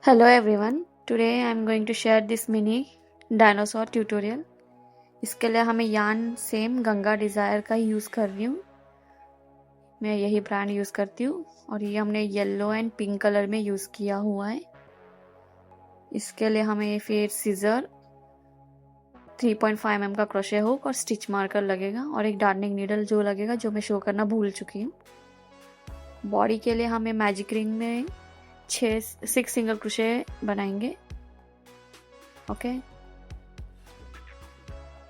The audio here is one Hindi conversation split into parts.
Hello everyone, today I am going to share this mini dinosaur tutorial. इसके लिए हमें यार्न सेम गंगा डिज़ायर का ही यूज़ कर रही हूँ। मैं यही ब्रांड यूज़ करती हूँ और ये हमने येलो एंड पिंक कलर में यूज़ किया हुआ है। इसके लिए हमें फिर सीजर 3.5 mm का क्रोशे हुक और स्टिच मार्कर लगेगा और एक डार्निंग नीडल जो लगेगा, जो मैं शो करना भूल चुकी हूँ। बॉडी के लिए हमें मैजिक रिंग में 6 सिंगल क्रोशे बनाएंगे। ओके,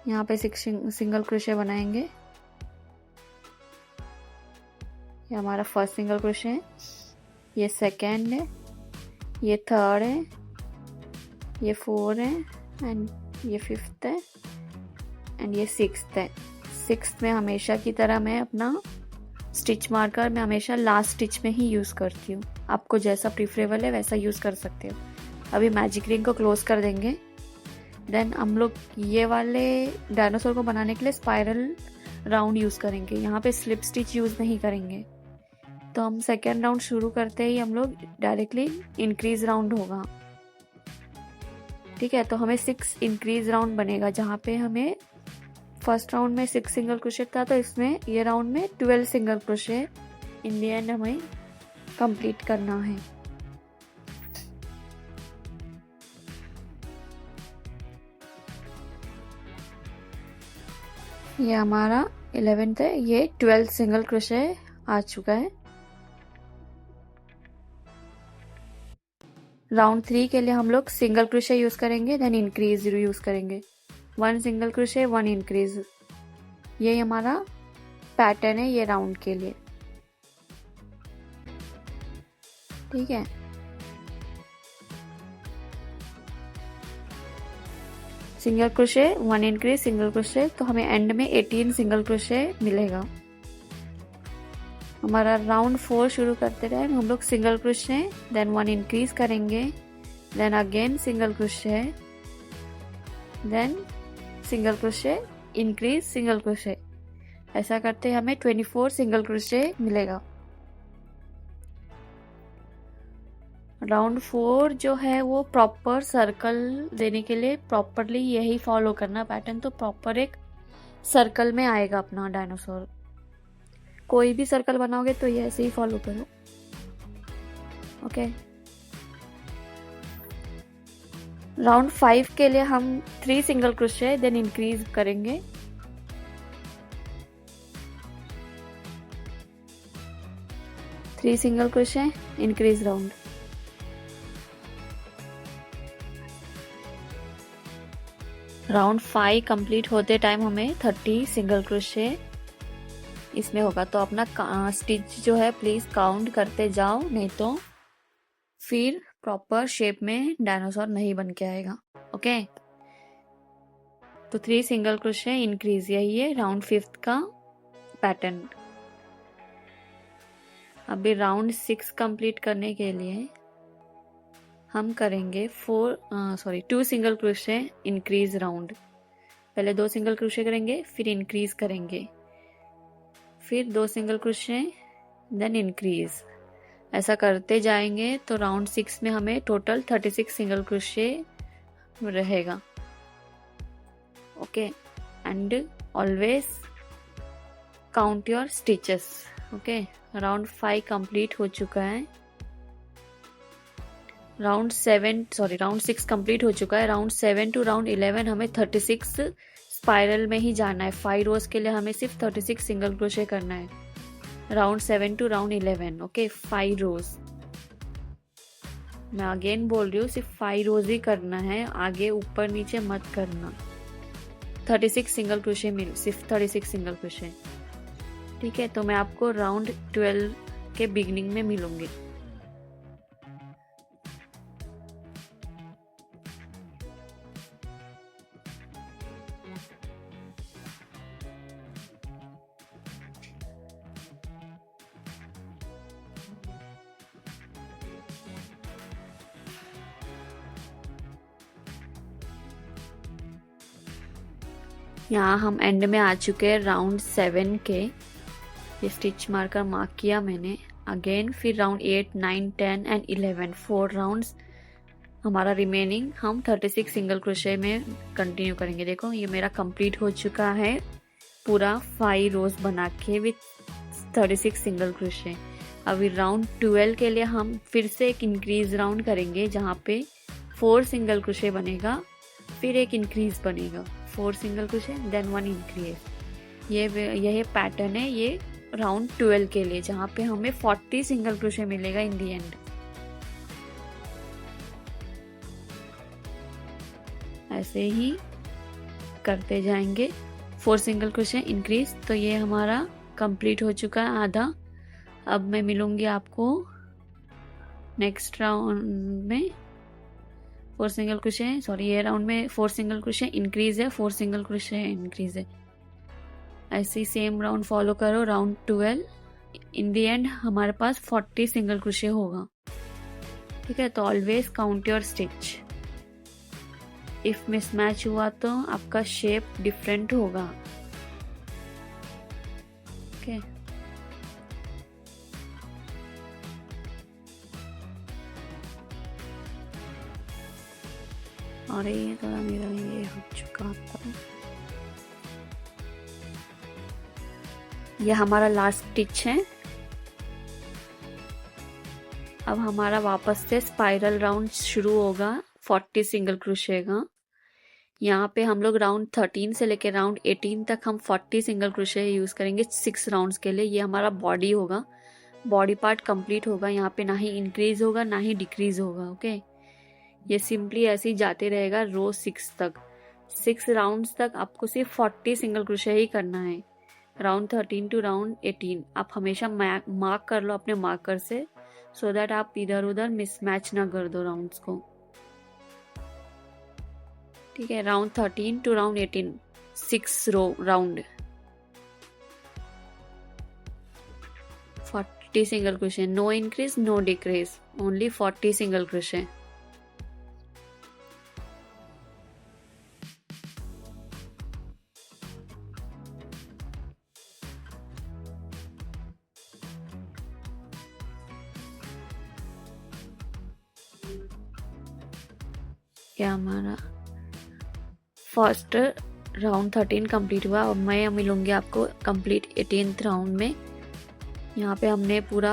यहाँ पे 6 सिंगल क्रोशे बनाएंगे। ये हमारा फर्स्ट सिंगल क्रोशे है, ये सेकेंड है, ये थर्ड है, ये फोर्थ है एंड ये फिफ्थ है एंड ये सिक्स्थ है। सिक्स्थ में हमेशा की तरह मैं अपना स्टिच मार्कर मैं हमेशा लास्ट स्टिच में ही यूज़ करती हूँ। आपको जैसा प्रिफरेबल है वैसा यूज़ कर सकते हो। अभी मैजिक रिंग को क्लोज कर देंगे। देन हम लोग ये वाले डायनासोर को बनाने के लिए स्पाइरल राउंड यूज़ करेंगे। यहाँ पे स्लिप स्टिच यूज़ नहीं करेंगे। तो हम सेकेंड राउंड शुरू करते ही हम लोग डायरेक्टली इंक्रीज राउंड होगा। ठीक है, तो हमें 6 इंक्रीज राउंड बनेगा। जहाँ पे हमें फर्स्ट राउंड में 6 सिंगल क्रोशे था, तो इसमें ये राउंड में 12 single crochet in the and हमें कंप्लीट करना है। ये हमारा 11th है, ये 12 सिंगल क्रोशे आ चुका है। राउंड 3 के लिए हम लोग सिंगल क्रोशे यूज करेंगे, देन इंक्रीज यूज करेंगे। 1 सिंगल क्रोशे 1 इंक्रीज, ये हमारा पैटर्न है ये राउंड के लिए। ठीक है, single crochet 1 increase single crochet, तो हमें एंड में 18 सिंगल क्रोशे मिलेगा। हमारा राउंड 4 शुरू करते रहे हम लोग सिंगल क्रोशे, देन 1 इंक्रीज करेंगे, then again single crochet, then single crochet increase single crochet. ऐसा करते हमें 24 सिंगल क्रोशे मिलेगा। राउंड 4 जो है वो प्रॉपर सर्कल देने के लिए प्रॉपरली यही फॉलो करना पैटर्न, तो प्रॉपर एक सर्कल में आएगा अपना डायनासोर। कोई भी सर्कल बनाओगे तो ये ऐसे ही फॉलो करो। ओके, राउंड 5 के लिए हम 3 सिंगल क्रोशे देन इंक्रीज करेंगे। Three single crochet increase round. Round 5 complete होते टाइम हमें 30 सिंगल क्रोशे इसमें होगा। तो अपना स्टिच जो है प्लीज काउंट करते जाओ, नहीं तो फिर प्रॉपर शेप में डायनासोर नहीं बन के आएगा। ओके, तो 3 सिंगल क्रोशे इंक्रीज, यही है राउंड 5 का पैटर्न। अभी राउंड 6 कंप्लीट करने के लिए हम करेंगे 2 सिंगल क्रोशे इंक्रीज राउंड। पहले 2 सिंगल क्रोशे करेंगे, फिर इंक्रीज करेंगे, फिर 2 सिंगल क्रोशे देन इंक्रीज। ऐसा करते जाएंगे तो राउंड 6 में हमें टोटल 36 सिंगल क्रोशे रहेगा। Okay, and always count your stitches. Okay, round 5 complete हो चुका है। राउंड 6 कंप्लीट हो चुका है। राउंड 7 टू राउंड 11 हमें 36 स्पाइरल में ही जाना है। 5 रोज के लिए हमें सिर्फ 36 सिंगल क्रोशे करना है। Round 7 to round 11। Okay, 5 rows. मैं अगेन बोल रही हूँ, सिर्फ 5 रोज ही करना है, आगे ऊपर नीचे मत करना। 36 सिंगल क्रोशे सिर्फ 36 सिंगल क्रोशे। ठीक है, तो मैं आपको राउंड 12 के बिगनिंग में मिलूंगी। यहाँ हम एंड में आ चुके हैं राउंड 7 के। ये स्टिच मार्कर मार्क किया मैंने। अगेन फिर राउंड 8, 9, 10 एंड 11 4 राउंड्स हमारा रिमेनिंग हम 36 सिंगल क्रोशे में कंटिन्यू करेंगे। देखो ये मेरा कंप्लीट हो चुका है पूरा 5 रोज बना के विथ 36 सिंगल क्रोशे। अभी राउंड 12 के लिए हम फिर से एक इंक्रीज राउंड करेंगे जहाँ पे 4 सिंगल क्रोशे बनेगा, फिर एक इंक्रीज बनेगा, 4 सिंगल क्रोशे देन 1 इंक्रीज। यह पैटर्न है ये राउंड 12 के लिए, जहाँ पे हमें 40 सिंगल क्रोशे मिलेगा इन दी एंड। ऐसे ही करते जाएंगे 4 सिंगल क्रोशे इंक्रीज। तो ये हमारा कंप्लीट हो चुका है आधा। अब मैं मिलूंगी आपको नेक्स्ट राउंड में 4 सिंगल क्रोशे, सॉरी ये राउंड में 4 सिंगल क्रोशे इंक्रीज है, 4 सिंगल क्रोशे इंक्रीज है। ऐसे ही सेम राउंड फॉलो करो राउंड 12। इन दी एंड हमारे पास 40 सिंगल क्रोशे होगा। ठीक है, तो always count your stitch. If mismatch हुआ तो आपका शेप डिफरेंट होगा। ओके, और ये थोड़ा मेरा ये हो चुका था। ये हमारा लास्ट स्टिच है। अब हमारा वापस से स्पाइरल राउंड शुरू होगा 40 सिंगल क्रोशे का। यहाँ पे हम लोग राउंड 13 से लेकर राउंड 18 तक हम 40 सिंगल क्रोशे यूज करेंगे 6 राउंड्स के लिए। ये हमारा बॉडी होगा, बॉडी पार्ट कंप्लीट होगा। यहाँ पे ना ही इंक्रीज होगा ना ही डिक्रीज होगा। ओके, ये सिंपली ऐसे ही जाते रहेगा रो 6 तक। 6 राउंड्स तक आपको सिर्फ 40 सिंगल क्रोशे ही करना है, राउंड 13 टू राउंड 18। आप हमेशा मार्क कर लो अपने मार्कर से, सो दैट आप इधर उधर मिसमैच ना कर दो राउंड्स को। ठीक है, round 13 to round 18 6 round 40 single crochet, no increase no decrease, only 40 single crochet. क्या हमारा फर्स्ट राउंड 13 कंप्लीट हुआ। और मैं मिलूंगी आपको कंप्लीट 18th राउंड में। यहाँ पे हमने पूरा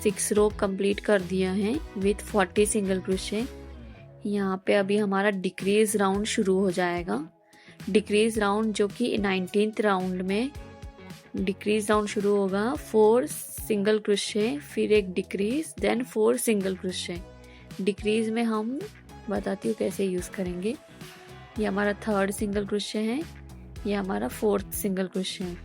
6 रो कंप्लीट कर दिया है विथ 40 सिंगल क्रोशे। यहाँ पे अभी हमारा डिक्रीज राउंड शुरू हो जाएगा। डिक्रीज राउंड जो कि 19th राउंड में डिक्रीज राउंड शुरू होगा। 4 सिंगल क्रोशे, फिर एक decrease, then 4 single crochet. Decrease में हम बताती हूँ कैसे यूज़ करेंगे। ये हमारा 3rd सिंगल क्रोशे है, ये हमारा 4th सिंगल क्रोशे है।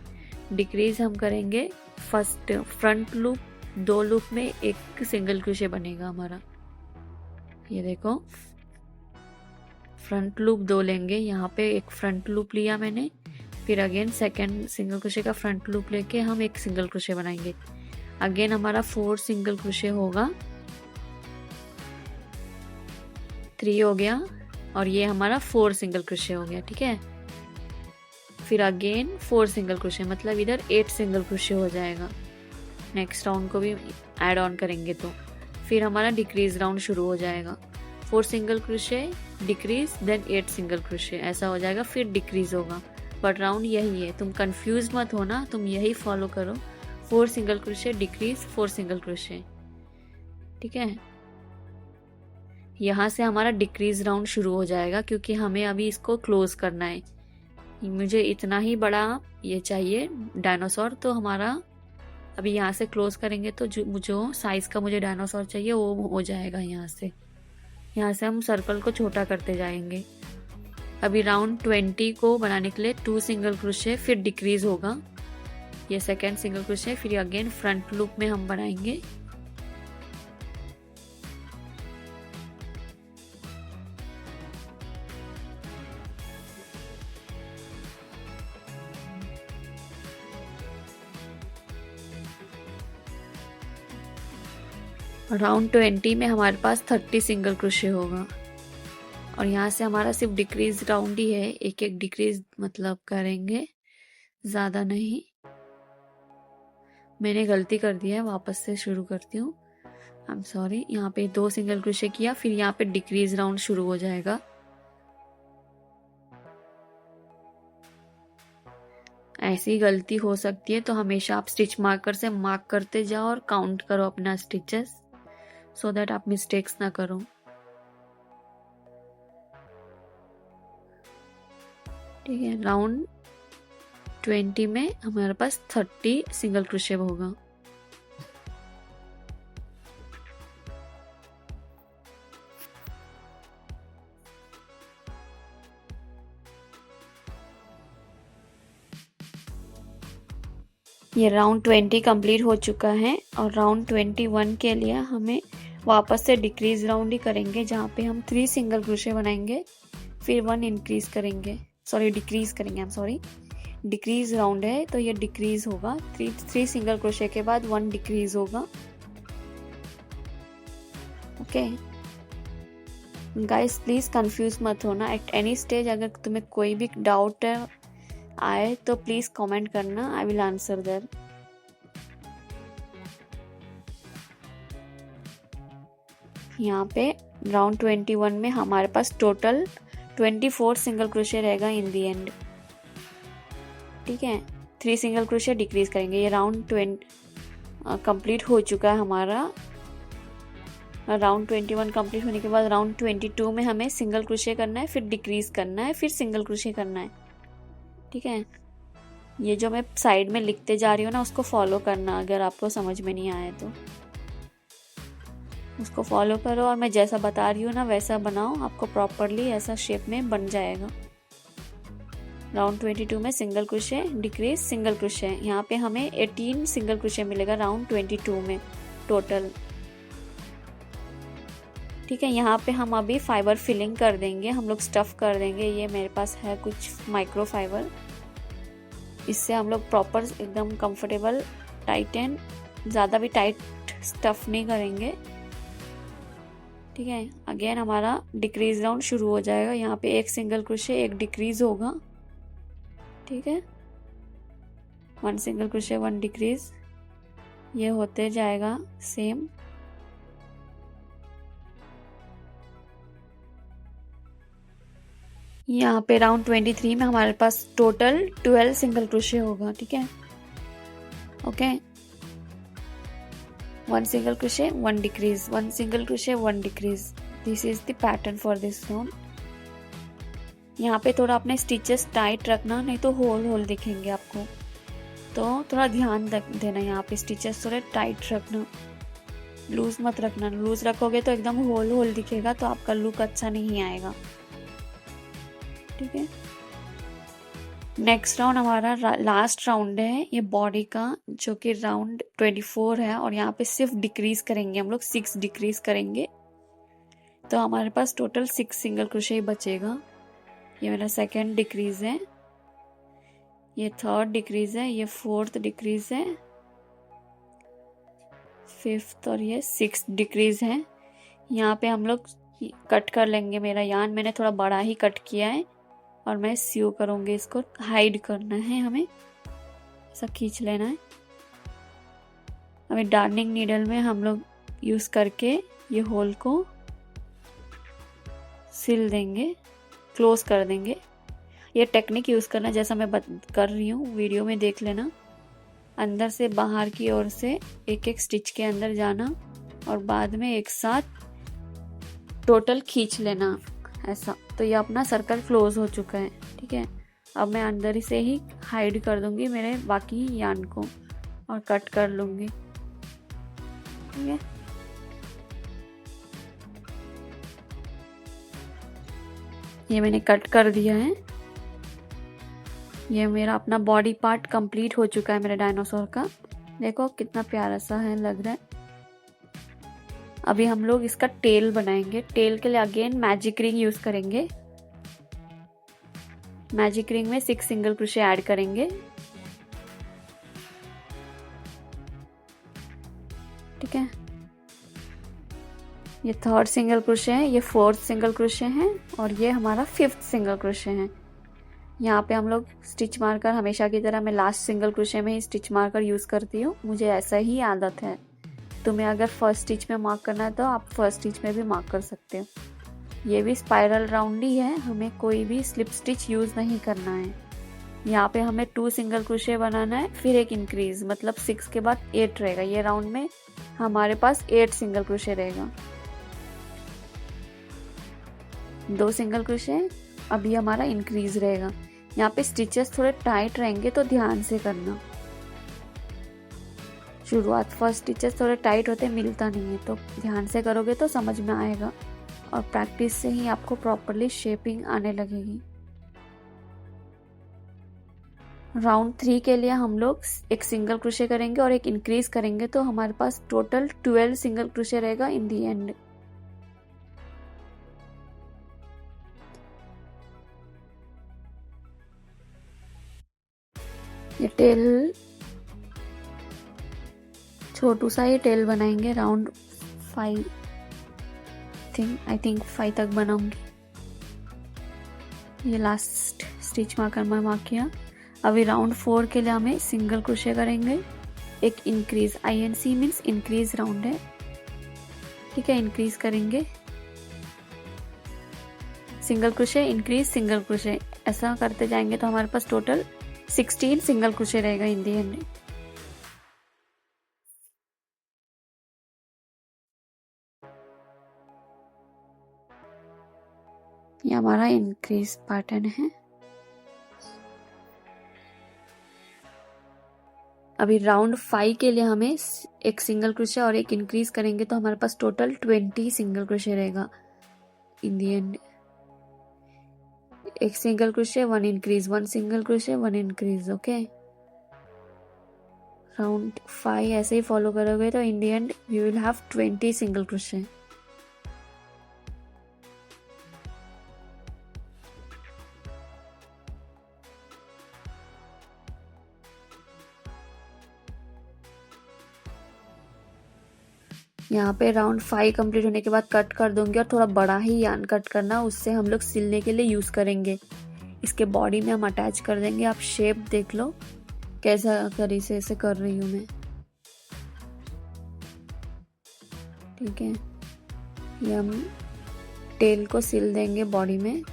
डिक्रीज हम करेंगे फर्स्ट फ्रंट लूप, 2 लूप में एक सिंगल क्रोशे बनेगा हमारा। ये देखो फ्रंट लूप 2 लेंगे, यहाँ पे एक फ्रंट लूप लिया मैंने, फिर अगेन सेकेंड सिंगल क्रोशे का फ्रंट लूप लेके हम एक सिंगल क्रोशे बनाएंगे। अगेन हमारा 4 सिंगल क्रोशे होगा, 3 हो गया, और ये हमारा 4 सिंगल क्रोशे हो गया। ठीक है, फिर अगेन 4 सिंगल क्रोशे, मतलब इधर 8 सिंगल क्रोशे हो जाएगा। नेक्स्ट राउंड को भी ऐड ऑन करेंगे तो फिर हमारा डिक्रीज राउंड शुरू हो जाएगा। 4 single crochet decrease, then 8 single crochet, ऐसा हो जाएगा, फिर डिक्रीज होगा। बट राउंड यही है, तुम कंफ्यूज मत होना, तुम यही फॉलो करो। 4 single crochet decrease, 4 single crochet. ठीक है, यहाँ से हमारा डिक्रीज राउंड शुरू हो जाएगा, क्योंकि हमें अभी इसको क्लोज करना है। मुझे इतना ही बड़ा ये चाहिए डायनासोर, तो हमारा अभी यहाँ से क्लोज करेंगे तो जो साइज का मुझे डायनासोर चाहिए वो हो जाएगा। यहाँ से हम सर्कल को छोटा करते जाएंगे। अभी राउंड 20 को बनाने के लिए 2 सिंगल क्रोशे, फिर डिक्रीज होगा, ये सेकेंड सिंगल क्रोशे, फिर अगेन फ्रंट लूप में हम बनाएंगे। राउंड 20 में हमारे पास 30 सिंगल क्रोशे होगा, और यहाँ से हमारा सिर्फ डिक्रीज राउंड ही है, एक एक डिक्रीज मतलब करेंगे, ज़्यादा नहीं। मैंने गलती कर दी है, वापस से शुरू करती हूँ। आई एम सॉरी, यहाँ पे 2 सिंगल क्रोशे किया, फिर यहाँ पे डिक्रीज राउंड शुरू हो जाएगा। ऐसी गलती हो सकती है तो हमेशा आप स्टिच मार्कर से मार्क करते जाओ और काउंट करो अपना स्टिचेस, सो दैट आप मिस्टेक्स ना करो। ठीक है, राउंड 20 में हमारे पास 30 सिंगल क्रोशे होगा। ये राउंड 20 कंप्लीट हो चुका है और राउंड 21 के लिए हमें वापस से डिक्रीज राउंड ही करेंगे, जहाँ पे हम 3 सिंगल क्रोशे बनाएंगे, फिर 1 इंक्रीज करेंगे, सॉरी डिक्रीज करेंगे, I am sorry, decrease round है तो ये डिक्रीज होगा। 3 सिंगल क्रोशे के बाद 1 डिक्रीज होगा। ओके गाइस, प्लीज कंफ्यूज मत होना। एट एनी स्टेज अगर तुम्हें कोई भी डाउट आए तो प्लीज कमेंट करना, आई विल आंसर दैट। यहाँ पे राउंड 21 में हमारे पास टोटल 24 सिंगल क्रोशे रहेगा इन दी एंड। ठीक है, 3 सिंगल क्रोशे डिक्रीज करेंगे। ये राउंड 20 कंप्लीट हो चुका है हमारा। राउंड 21 कंप्लीट होने के बाद राउंड 22 में हमें सिंगल क्रोशे करना है, फिर डिक्रीज करना है, फिर सिंगल क्रोशे करना है। ठीक है, ये जो मैं साइड में लिखते जा रही हूँ ना, उसको फॉलो करना। अगर आपको समझ में नहीं आए तो उसको फॉलो करो, और मैं जैसा बता रही हूँ ना वैसा बनाओ, आपको प्रॉपरली ऐसा शेप में बन जाएगा। राउंड 22 में single crochet, decrease, single crochet. यहाँ पे हमें 18 सिंगल क्रोशे मिलेगा राउंड 22 में टोटल। ठीक है, यहाँ पे हम अभी फाइबर फिलिंग कर देंगे, हम लोग स्टफ कर देंगे। ये मेरे पास है कुछ माइक्रो फाइबर, इससे हम लोग प्रॉपर एकदम कंफर्टेबल टाइट एंड ज़्यादा भी टाइट स्टफ नहीं करेंगे। ठीक है, अगेन हमारा डिक्रीज राउंड शुरू हो जाएगा। यहाँ पे 1 सिंगल क्रोशे, 1 डिक्रीज होगा। ठीक है, 1 सिंगल क्रोशे, 1 डिक्रीज, ये होते जाएगा सेम। यहाँ पे राउंड 23 में हमारे पास टोटल 12 सिंगल क्रोशे होगा। ठीक है, okay, 1 single crochet, 1 decrease, 1 single crochet, 1 decrease. This is the pattern for this round. यहाँ पे थोड़ा अपने स्टिचेस टाइट रखना, नहीं तो होल होल दिखेंगे आपको, तो थोड़ा ध्यान देना। यहाँ पे स्टिचेस थोड़े टाइट रखना, लूज मत रखना। लूज रखोगे तो एकदम होल होल दिखेगा, तो आपका लुक अच्छा नहीं आएगा। ठीक है, नेक्स्ट राउंड हमारा लास्ट राउंड है ये बॉडी का, जो कि राउंड 24 है, और यहाँ पे सिर्फ डिक्रीज करेंगे हम लोग, 6 डिक्रीज करेंगे, तो हमारे पास टोटल 6 सिंगल क्रोशे ही बचेगा। ये मेरा 2nd डिक्रीज है, ये 3rd डिक्रीज है, ये 4th डिक्रीज है, 5th और ये 6th डिक्रीज है। यहाँ पे हम लोग कट कर लेंगे। मेरा यान मैंने थोड़ा बड़ा ही कट किया है, और मैं सीव करूँगी, इसको हाइड करना है, हमें ऐसा खींच लेना है। हमें डार्निंग नीडल में हम लोग यूज़ करके ये होल को सिल देंगे, क्लोज कर देंगे। ये टेक्निक यूज़ करना जैसा मैं कर रही हूँ, वीडियो में देख लेना। अंदर से बाहर की ओर से एक एक स्टिच के अंदर जाना, और बाद में एक साथ टोटल खींच लेना ऐसा। तो ये अपना सर्कल क्लोज हो चुका है। ठीक है, अब मैं अंदर से ही हाइड कर दूंगी मेरे बाकी यान को और कट कर लूंगी। ठीक है, ये मैंने कट कर दिया है। ये मेरा अपना बॉडी पार्ट कंप्लीट हो चुका है मेरे डायनासोर का। देखो कितना प्यारा सा है, लग रहा है। अभी हम लोग इसका टेल बनाएंगे। टेल के लिए अगेन मैजिक रिंग यूज करेंगे। मैजिक रिंग में 6 सिंगल क्रोशे ऐड करेंगे। ठीक है, ये 3rd सिंगल क्रोशे है, ये 4th सिंगल क्रोशे है, और ये हमारा 5th सिंगल क्रोशे है। यहाँ पे हम लोग स्टिच मार्कर हमेशा की तरह मैं लास्ट सिंगल क्रोशे में ही स्टिच मार्कर यूज करती हूँ, मुझे ऐसा ही आदत है। तुम्हें अगर फर्स्ट स्टिच में मार्क करना है तो आप फर्स्ट स्टिच में भी मार्क कर सकते हो। ये भी स्पाइरल राउंड ही है, हमें कोई भी स्लिप स्टिच यूज़ नहीं करना है। यहाँ पे हमें 2 सिंगल क्रोशे बनाना है, फिर एक इंक्रीज, मतलब 6 के बाद 8 रहेगा। ये राउंड में हमारे पास 8 सिंगल क्रोशे रहेगा, 2 सिंगल क्रोशे। अभी हमारा इंक्रीज रहेगा। यहाँ पे स्टिचेस थोड़े टाइट रहेंगे तो ध्यान से करना। शुरुआत फर्स्ट स्टिचेस थोड़े टाइट होते, मिलता नहीं है, तो ध्यान से करोगे तो समझ में आएगा और प्रैक्टिस से ही आपको प्रॉपरली शेपिंग आने लगेगी। राउंड 3 के लिए हम लोग एक सिंगल क्रोशे करेंगे और एक इंक्रीज करेंगे, तो हमारे पास टोटल 12 सिंगल क्रोशे रहेगा इन दी एंड। ये टेल छोटू सा ही टेल बनाएंगे। राउंड 5 आई थिंक 5 तक बनाऊंगी। ये लास्ट स्टिच मार्कर मैं मार्क किया। अभी राउंड 4 के लिए हमें सिंगल क्रोशे करेंगे, एक increase, INC means increase round है, ठीक है। इंक्रीज करेंगे, single crochet, increase, single crochet, ऐसा करते जाएंगे तो हमारे पास टोटल 16 सिंगल क्रोशे रहेगा इन दी एंड। ये हमारा इंक्रीज पैटर्न है। अभी राउंड 5 के लिए हमें एक सिंगल क्रोशे और एक इंक्रीज करेंगे तो हमारे पास टोटल 20 सिंगल क्रोशे रहेगा इन दी एंड। एक single crochet, 1 increase, 1 single crochet, 1 increase, okay. Round 5 ऐसे ही फॉलो करोगे तो in the end we will have 20 single crochet. यहाँ पे राउंड 5 कंप्लीट होने के बाद कट कर दूंगी और थोड़ा बड़ा ही यार्न कट करना, उससे हम लोग सिलने के लिए यूज करेंगे। इसके बॉडी में हम अटैच कर देंगे। आप शेप देख लो कैसा तरीके से कर रही हूँ मैं, ठीक है। ये हम टेल को सिल देंगे बॉडी में।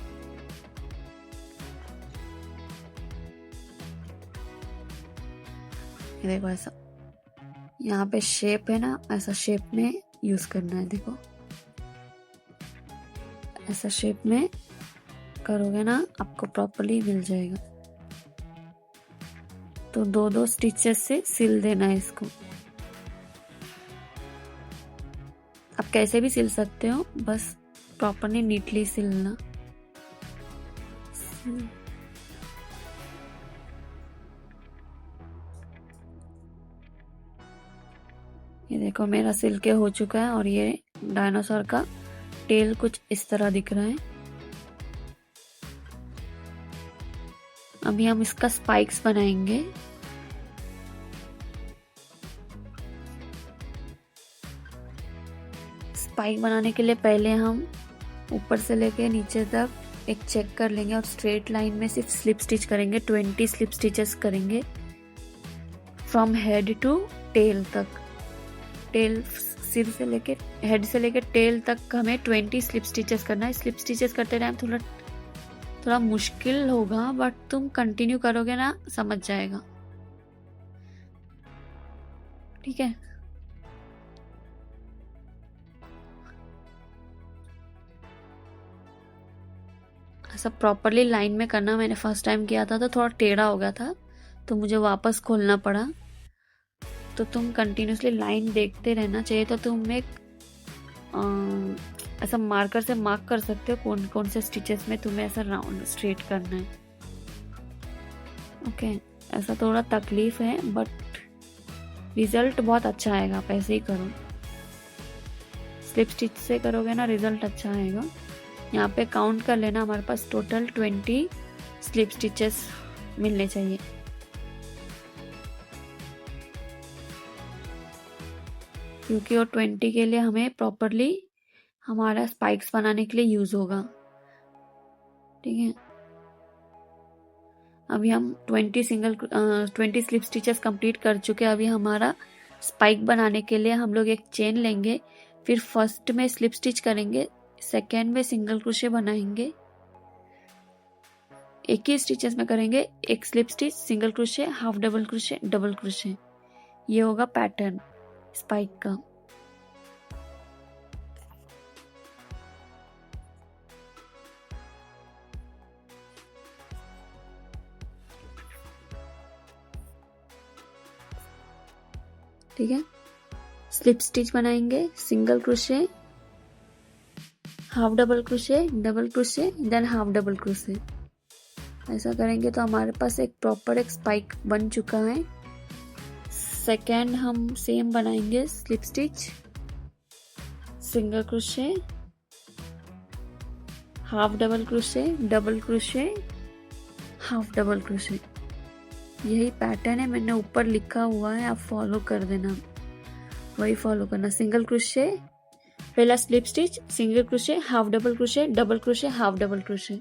देखो ऐसा, यहाँ पे शेप है ना, ऐसा शेप में यूज करना है। देखो ऐसा शेप में करोगे ना, आपको प्रॉपर्ली मिल जाएगा। तो 2-2 स्टिचेस से सिल देना है इसको। आप कैसे भी सिल सकते हो, बस प्रॉपर्ली नीटली सिलना। ये देखो मेरा सिल के हो चुका है और ये डायनासोर का टेल कुछ इस तरह दिख रहा है। अभी हम इसका स्पाइक्स बनाएंगे। स्पाइक बनाने के लिए पहले हम ऊपर से लेके नीचे तक एक चेक कर लेंगे और स्ट्रेट लाइन में सिर्फ स्लिप स्टिच करेंगे। 20 स्लिप स्टिचेस करेंगे फ्रॉम हेड टू टेल तक। टेल सिर से लेके हेड से लेके टेल तक हमें 20 स्लिप स्टिचेस करना है। स्लिप स्टिचेस करते टाइम थोड़ा मुश्किल होगा, बट तुम कंटिन्यू करोगे ना, समझ जाएगा, ठीक है। ऐसा प्रॉपरली लाइन में करना। मैंने फर्स्ट टाइम किया था तो थोड़ा टेढ़ा हो गया था, तो मुझे वापस खोलना पड़ा। तो तुम कंटिन्यूसली लाइन देखते रहना चाहिए। तो तुम एक ऐसा मार्कर से मार्क कर सकते हो कौन कौन से स्टिचेस में तुम्हें ऐसा राउंड स्ट्रेट करना है, ओके। ऐसा थोड़ा तकलीफ है, बट रिजल्ट बहुत अच्छा आएगा। आप ऐसे ही करो, स्लिप स्टिच से करोगे ना, रिजल्ट अच्छा आएगा। यहाँ पे काउंट कर लेना, हमारे पास टोटल 20 स्लिप स्टिचेस मिलने चाहिए। क्योंकि वो 20 के लिए हमें प्रॉपरली हमारा स्पाइक्स बनाने के लिए यूज होगा, ठीक है। अभी हम 20 स्लिप स्टिचेस कंप्लीट कर चुके हैं। अभी हमारा स्पाइक बनाने के लिए हम लोग एक चेन लेंगे, फिर फर्स्ट में स्लिप स्टिच करेंगे, सेकेंड में सिंगल क्रोशे बनाएंगे, एक ही स्टिचेस में करेंगे, एक slip stitch, single crochet, half double crochet, double crochet. ये होगा पैटर्न स्पाइक का। ठीक है, स्लिप स्टिच बनाएंगे, single crochet, half double crochet, double crochet, than half double crochet. ऐसा करेंगे तो हमारे पास एक प्रॉपर एक स्पाइक बन चुका है। सेकेंड हम सेम बनाएंगे, slip stitch, single crochet, half double crochet, double crochet, half double crochet. यही पैटर्न है, मैंने ऊपर लिखा हुआ है, आप फॉलो कर देना, वही फॉलो करना। सिंगल क्रोशे, पहला slip stitch, single crochet, half double crochet, double crochet, half double crochet.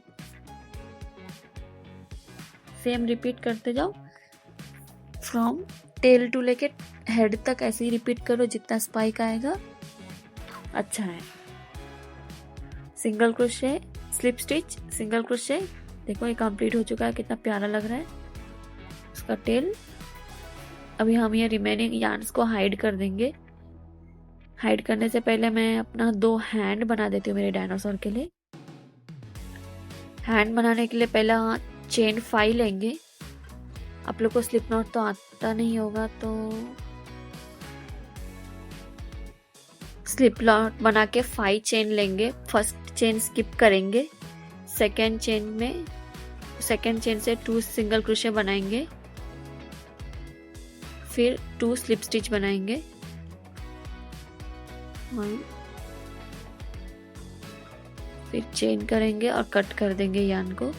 Same repeat करते जाओ फ्रॉम टेल टू लेके हेड तक, ऐसे ही रिपीट करो जितना स्पाइक आएगा अच्छा है। Single crochet, slip stitch, single crochet. देखो ये कंप्लीट हो चुका है, कितना प्यारा लग रहा है उसका टेल। अभी हम ये रिमेनिंग यार्न्स को हाइड कर देंगे। हाइड करने से पहले मैं अपना 2 हैंड बना देती हूँ मेरे डायनासोर के लिए। हैंड बनाने के लिए पहला चेन 5 लेंगे। आप लोग को स्लिप नॉट तो आता नहीं होगा, तो स्लिप नॉट बना के 5 चेन लेंगे। फर्स्ट चेन स्किप करेंगे, सेकेंड चेन से 2 सिंगल क्रोशे बनाएंगे, फिर 2 स्लिप स्टिच बनाएंगे, 1, फिर चेन करेंगे और कट कर देंगे यार्न को।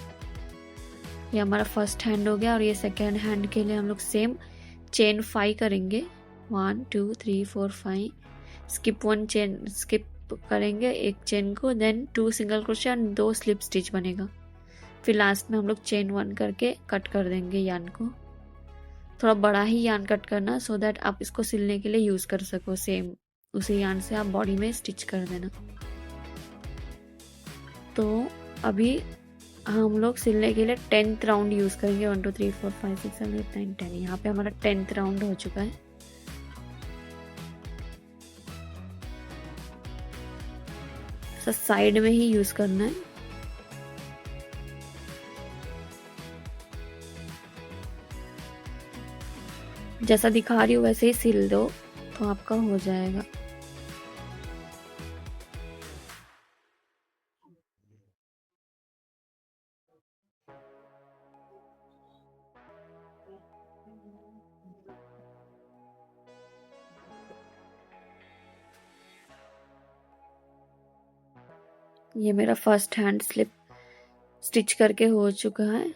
ये हमारा फर्स्ट हैंड हो गया। और ये सेकेंड हैंड के लिए हम लोग सेम चेन 5 करेंगे, 1 2 3 4 5, स्किप 1 चेन स्किप करेंगे एक चेन को, देन 2 सिंगल क्रोशे और 2 स्लिप स्टिच बनेगा। फिर लास्ट में हम लोग चेन 1 करके कट कर देंगे यार्न को। थोड़ा बड़ा ही यार्न कट करना, सो दैट आप इसको सिलने के लिए यूज कर सको। सेम उसी यार्न से आप बॉडी में स्टिच कर देना। तो अभी हम लोग सिलने के लिए 10th राउंड यूज करेंगे। 1 2 3 4 5 6 7 8 9 10। यहाँ पे हमारा 10th राउंड हो चुका है। साइड में ही यूज करना है। जैसा दिखा रही हूँ वैसे ही सिल दो तो आपका हो जाएगा। ये मेरा फर्स्ट हैंड स्लिप स्टिच करके हो चुका है।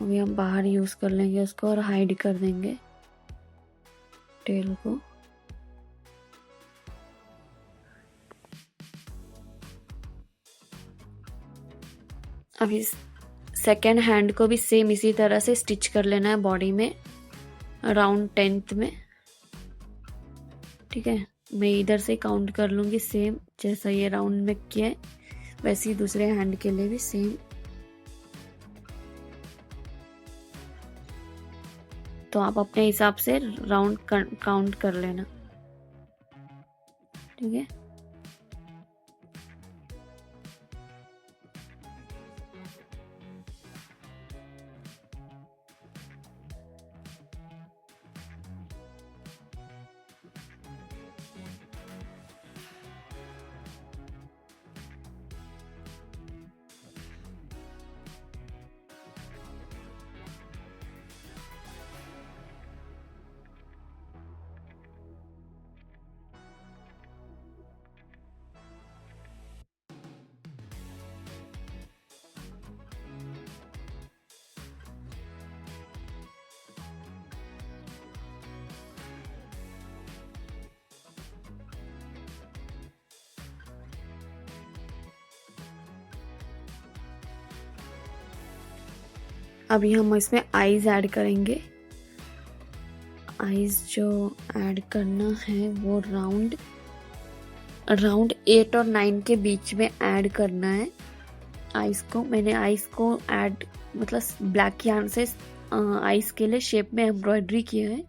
अभी हम बाहर यूज कर लेंगे उसको और हाइड कर देंगे टेल को। अभी सेकेंड हैंड को भी सेम इसी तरह से स्टिच कर लेना है बॉडी में, अराउंड 10th में। ठीक है, मैं इधर से काउंट कर लूंगी सेम जैसा ये राउंड में किया है, वैसे ही दूसरे हैंड के लिए भी सेम। तो आप अपने हिसाब से राउंड काउंट कर लेना। ठीक है, अभी हम इसमें आईज ऐड करेंगे। आईज जो ऐड करना है वो राउंड 8 और 9 के बीच में ऐड करना है आईज को। मैंने आईज को ऐड मतलब ब्लैक यार्न से आईज के लिए शेप में एम्ब्रॉयडरी किया है।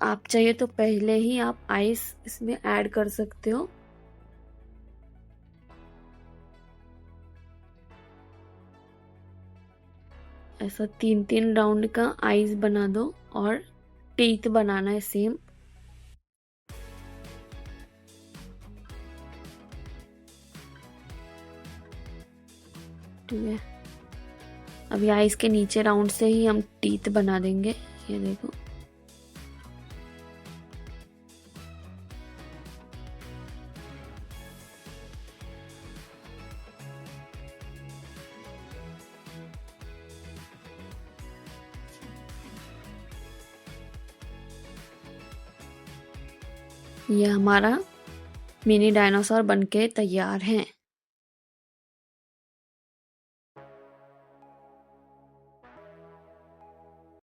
आप चाहिए तो पहले ही आप आईज इसमें ऐड कर सकते हो। ऐसा 3 राउंड का आईज बना दो और टीथ बनाना है सेम। ठीक है, अभी आईज के नीचे राउंड से ही हम टीथ बना देंगे। ये देखो, ये हमारा मिनी डायनासोर बनके तैयार है।